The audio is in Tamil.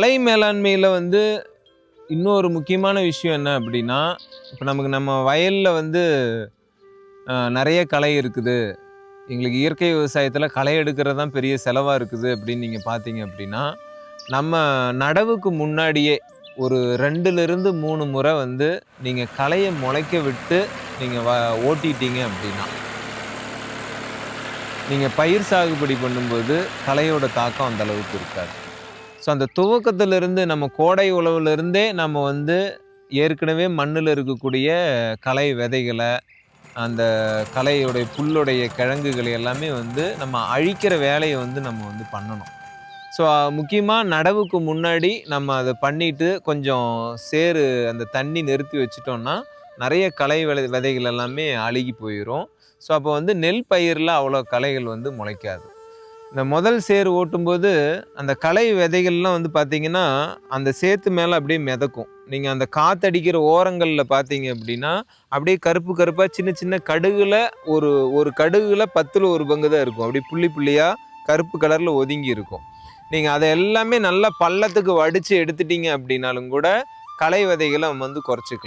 கலை மேலாண்மையில வந்து இன்னொரு முக்கியமான விஷயம் என்ன அப்படின்னா, இப்ப நம்ம வயல்ல வந்து நெறைய களை இருக்குது. எங்களுக்கு இயற்கை விவசாயத்துல களை எடுக்கிறது தான் பெரிய செலவா இருக்குது அப்படின்னு நீங்க பார்த்தீங்க அப்படின்னா, நம்ம நடவுக்கு முன்னாடியே ஒரு 2லிருந்து 3 முறை வந்து நீங்க களைய முளைக்க விட்டு நீங்க ஓட்டிட்டீங்க அப்படின்னா, நீங்க பயிர் சாகுபடி பண்ணும்போது களையோட தாக்கம் அந்த அளவுக்கு இருக்காது. ஸோ அந்த துவக்கத்திலிருந்து நம்ம கோடை உழவுலேருந்தே நம்ம வந்து ஏற்கனவே மண்ணுல இருக்கக்கூடிய களை விதைகள, அந்த களையுடைய புல்லுடைய கிழங்குகளை எல்லாமே வந்து நம்ம அழிக்கிற வேலைய வந்து நம்ம வந்து பண்ணணும். ஸோ முக்கியமா நடவுக்கு முன்னாடி நம்ம அத பண்ணிட்டு கொஞ்சம் சேறு அந்த தண்ணி நிறுத்தி வச்சுட்டோம்னா, நெறைய களை விதைகள் எல்லாமே அழுகி போயிரும். ஸோ அப்போ வந்து நெல் பயிர்ல அவ்வளோ களைகள் வந்து முளைக்காது. இந்த முதல் சேறு ஓட்டும்போது, அந்த களை விதைகள்லாம் வந்து பார்த்தீங்கன்னா, அந்த சேத்து மேல அப்படியே மிதக்கும். நீங்க அந்த காத்தடிக்கிற ஓரங்கள்ல பார்த்தீங்க அப்படின்னா, அப்படியே கருப்பு கருப்பா சின்ன சின்ன கடுகுல ஒரு ஒரு கடுகுல 10ல் 1 பங்கு தான் இருக்கும். அப்படியே புள்ளி புள்ளியா கருப்பு கலர்ல ஒதுங்கி இருக்கும். நீங்க அத எல்லாமே நல்லா பள்ளத்துக்கு வடிச்சு எடுத்துட்டீங்க அப்படின்னாலும் கூட, களை விதைகள வந்து குறைச்சுக்கலாம்.